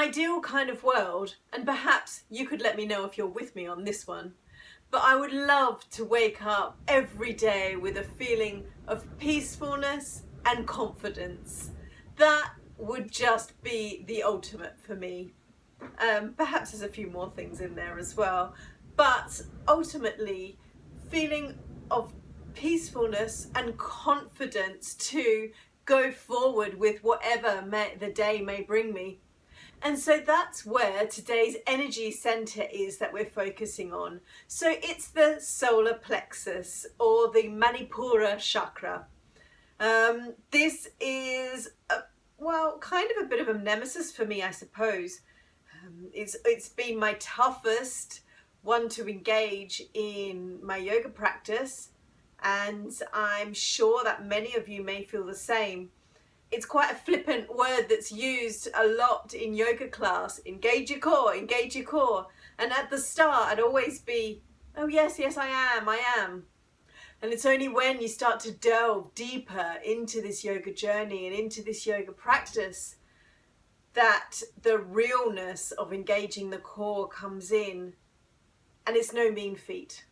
ideal kind of world, and perhaps you could let me know if you're with me on this one, but I would love to wake up every day with a feeling of peacefulness and confidence. That would just be the ultimate for me. Perhaps there's a few more things in there as well, but ultimately feeling of peacefulness and confidence to go forward with whatever the day may bring me. And so that's where today's energy center is that we're focusing on. So it's the solar plexus, or the Manipura chakra. This is kind of a bit of a nemesis for me, I suppose. It's been my toughest one to engage in my yoga practice, and I'm sure that many of you may feel the same. It's quite a flippant word that's used a lot in yoga class. Engage your core, engage your core. And at the start, I'd always be, oh yes, I am. And it's only when you start to delve deeper into this yoga journey and into this yoga practice that the realness of engaging the core comes in. And it's no mean feat.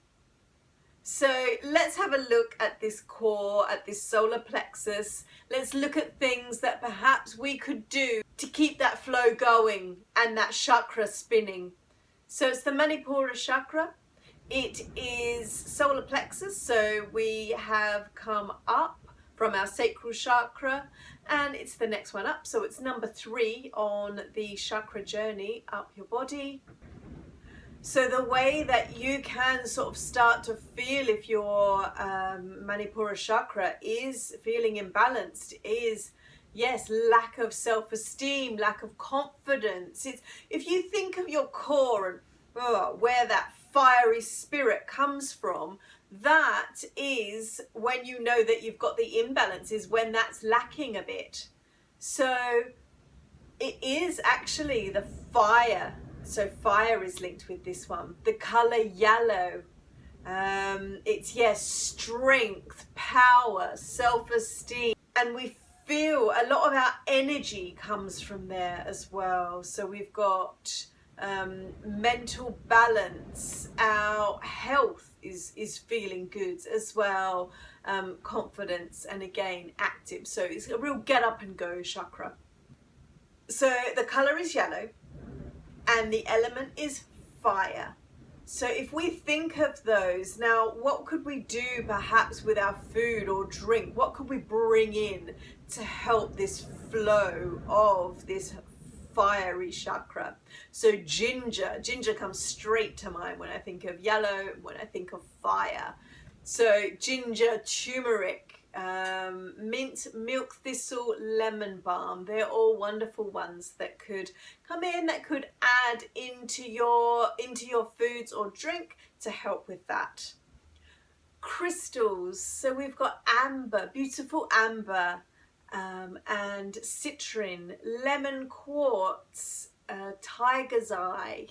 So let's have a look at this core, at this solar plexus. Let's look at things that perhaps we could do to keep that flow going and that chakra spinning. So it's the Manipura chakra. It is solar plexus. So we have come up from our sacral chakra, and it's the next one up. So it's number 3 on the chakra journey up your body. So the way that you can sort of start to feel if your Manipura chakra is feeling imbalanced is, yes, lack of self-esteem, lack of confidence. It's, if you think of your core and where that fiery spirit comes from, that is when you know that you've got the imbalance, is when that's lacking a bit. So it is actually the fire. So fire is linked with this one. The color yellow. It's, yes, strength, power, self-esteem. And we feel a lot of our energy comes from there as well. So we've got mental balance. Our health is feeling good as well. Confidence, and again, active. So it's a real get up and go chakra. So the color is yellow. And the element is fire. So if we think of those, now what could we do perhaps with our food or drink? What could we bring in to help this flow of this fiery chakra? So ginger comes straight to mind when I think of yellow, when I think of fire. So ginger, turmeric, mint, milk thistle, lemon balm, they're all wonderful ones that could come in, that could add into your foods or drink to help with that. Crystals, so we've got amber, beautiful amber, and citrine, lemon quartz, tiger's eye,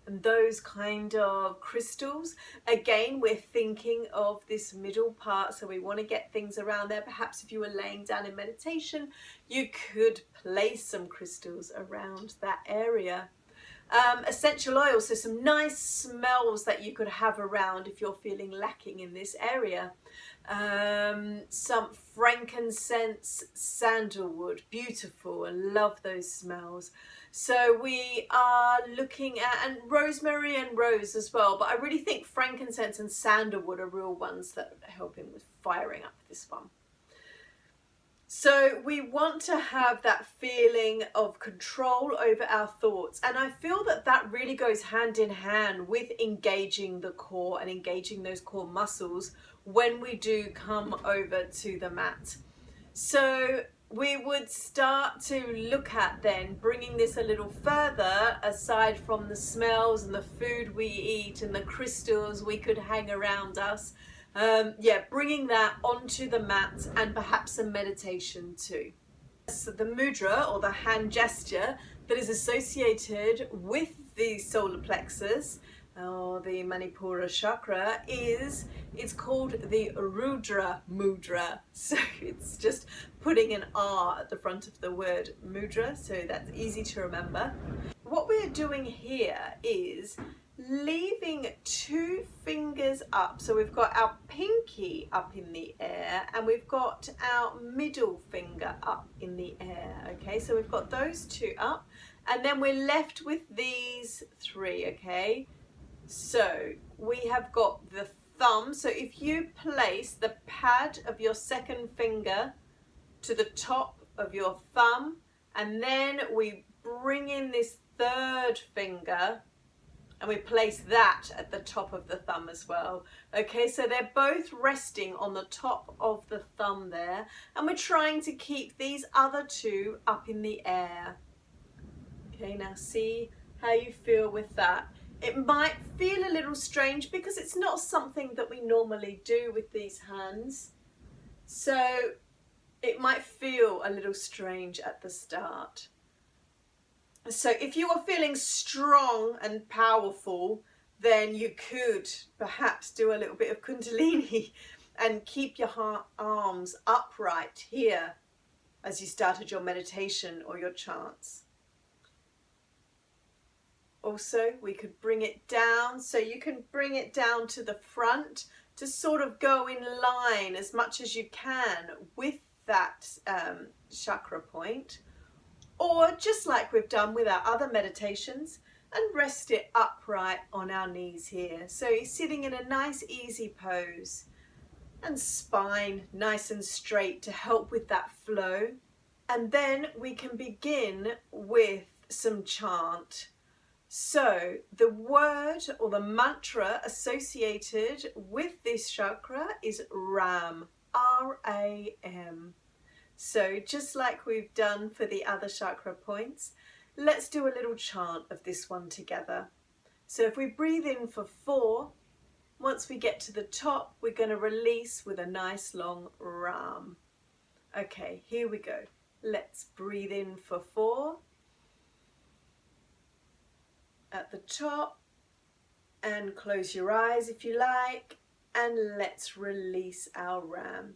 and those kind of crystals. Again, we're thinking of this middle part, so we want to get things around there. Perhaps if you were laying down in meditation, you could place some crystals around that area. Essential oils, so some nice smells that you could have around if you're feeling lacking in this area. Some frankincense, sandalwood, beautiful, I love those smells. So we are looking at, and rosemary and rose as well, but I really think frankincense and sandalwood are real ones that are helping with firing up this one. So we want to have that feeling of control over our thoughts, and I feel that that really goes hand in hand with engaging the core and engaging those core muscles when we do come over to the mat. So we would start to look at then bringing this a little further, aside from the smells and the food we eat and the crystals we could hang around us. Bringing that onto the mat, and perhaps some meditation too. So the mudra, or the hand gesture that is associated with the solar plexus or the Manipura chakra it's called the Rudra mudra. So it's just putting an R at the front of the word mudra, so that's easy to remember. What we're doing here is leaving 2 fingers up. So we've got our pinky up in the air and we've got our middle finger up in the air. Okay, so we've got those 2 up and then we're left with these 3. Okay, so we have got the thumb. So if you place the pad of your second finger to the top of your thumb and then we bring in this 3rd finger and we place that at the top of the thumb as well. Okay, so they're both resting on the top of the thumb there, and we're trying to keep these other 2 up in the air. Okay, now see how you feel with that. It might feel a little strange because it's not something that we normally do with these hands. So it might feel a little strange at the start. So if you are feeling strong and powerful, then you could perhaps do a little bit of Kundalini and keep your arms upright here as you started your meditation or your chants. Also, we could bring it down, so you can bring it down to the front to sort of go in line as much as you can with that chakra point. Or just like we've done with our other meditations, and rest it upright on our knees here. So you're sitting in a nice easy pose and spine nice and straight to help with that flow. And then we can begin with some chant. So the word or the mantra associated with this chakra is Ram, R-A-M. So just like we've done for the other chakra points, let's do a little chant of this one together. So if we breathe in for 4, once we get to the top, we're going to release with a nice long Ram. Okay, here we go. Let's breathe in for 4 at the top and close your eyes if you like, and let's release our Ram.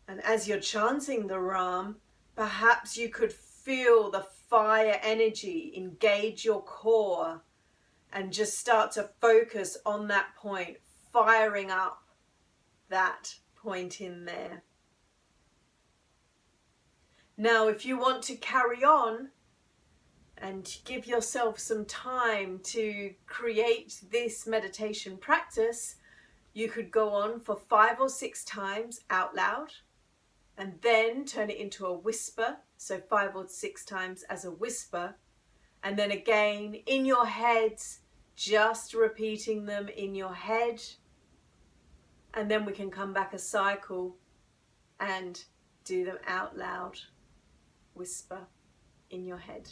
And as you're chanting the Ram, perhaps you could feel the fire energy engage your core and just start to focus on that point, firing up that point in there. Now, if you want to carry on and give yourself some time to create this meditation practice, you could go on for 5 or 6 times out loud and then turn it into a whisper. So 5 or 6 times as a whisper. And then again in your head, just repeating them in your head. And then we can come back a cycle and do them out loud, whisper in your head.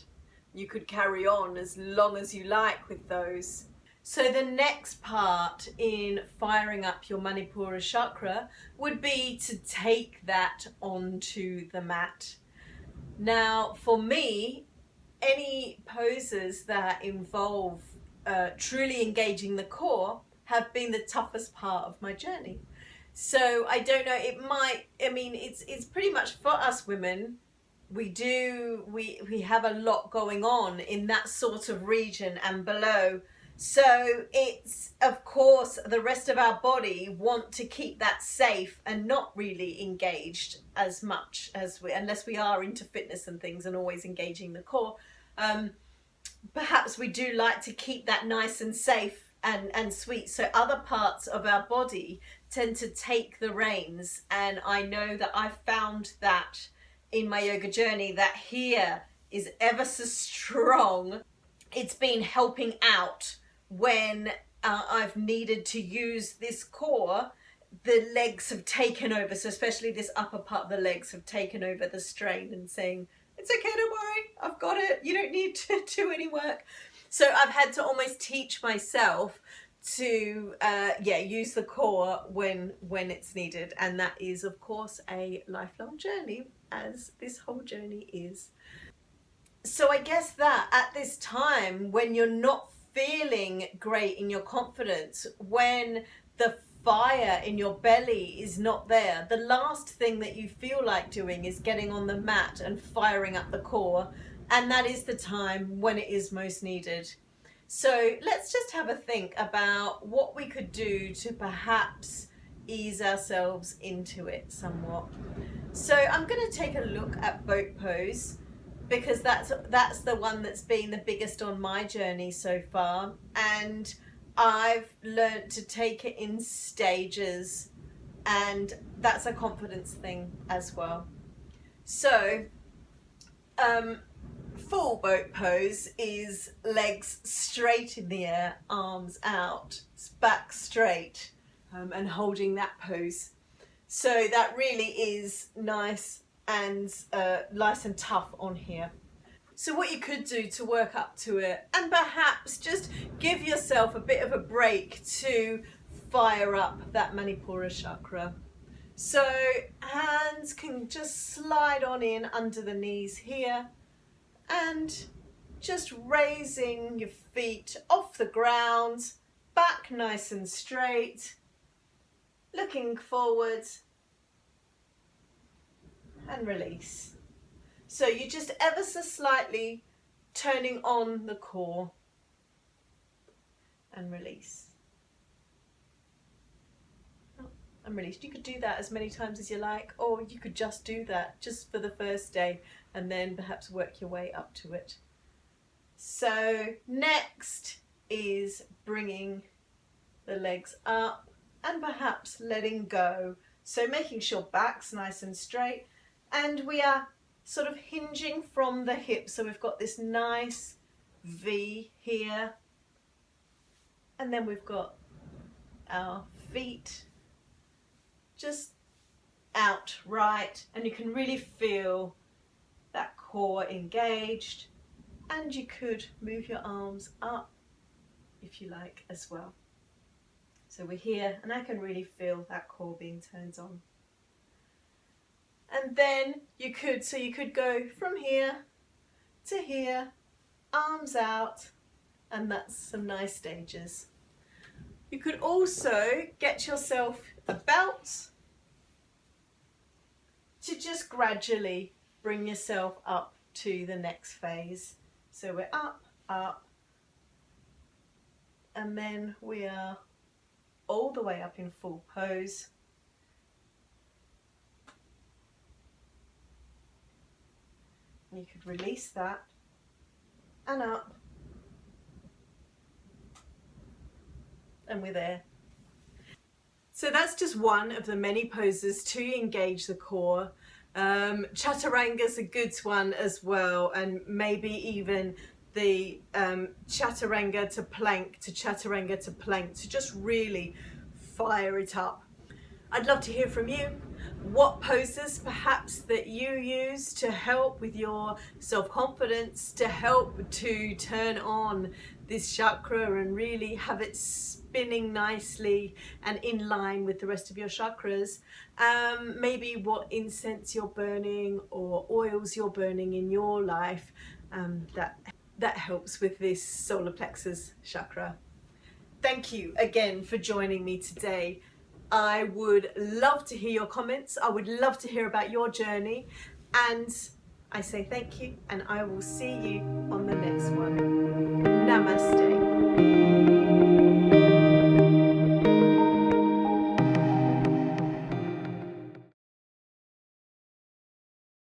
You could carry on as long as you like with those. So the next part in firing up your Manipura chakra would be to take that onto the mat. Now, for me, any poses that involve truly engaging the core have been the toughest part of my journey. So I don't know, it's pretty much for us women. We have a lot going on in that sort of region and below. So it's, of course, the rest of our body want to keep that safe and not really engaged as much as unless we are into fitness and things and always engaging the core. Perhaps we do like to keep that nice and safe and sweet. So other parts of our body tend to take the reins. And I know that I've found that in my yoga journey, that here is ever so strong. It's been helping out when I've needed to use this core. The legs have taken over, so especially this upper part of the legs have taken over the strain and saying, it's okay, don't worry, I've got it, you don't need to do any work. So I've had to almost teach myself to use the core when it's needed, and that is of course a lifelong journey, as this whole journey is. So I guess that at this time when you're not feeling great in your confidence, when the fire in your belly is not there, the last thing that you feel like doing is getting on the mat and firing up the core, and that is the time when it is most needed. So let's just have a think about what we could do to perhaps ease ourselves into it somewhat. So I'm going to take a look at boat pose, because that's the one that's been the biggest on my journey so far, and I've learned to take it in stages, and that's a confidence thing as well. So full boat pose is legs straight in the air, arms out, back straight, and holding that pose. So that really is nice and tough on here. So what you could do to work up to it, and perhaps just give yourself a bit of a break to fire up that Manipura chakra. So hands can just slide on in under the knees here, and just raising your feet off the ground, back nice and straight, looking forward, and release. So you're just ever so slightly turning on the core, and release. And release. You could do that as many times as you like, or you could just do that just for the first day and then perhaps work your way up to it. So next is bringing the legs up and perhaps letting go. So making sure back's nice and straight, and we are sort of hinging from the hips. So we've got this nice V here, and then we've got our feet just out right, and you can really feel that core engaged, and you could move your arms up if you like as well. So we're here, and I can really feel that core being turned on. And then you could go from here to here, arms out, and that's some nice stages. You could also get yourself a belt to just gradually bring yourself up to the next phase. So we're up, up, and then we are all the way up in full pose. You could release that and up, and we're there. So that's just one of the many poses to engage the core. Chaturanga's a good one as well, and maybe even the chaturanga to plank to chaturanga to plank to just really fire it up. I'd love to hear from you. What poses perhaps that you use to help with your self-confidence, to help to turn on this chakra and really have it spinning nicely and in line with the rest of your chakras. Maybe what incense you're burning or oils you're burning in your life that helps with this solar plexus chakra. Thank you again for joining me today. I would love to hear your comments. I would love to hear about your journey, and I say thank you, and I will see you on the next one. Namaste.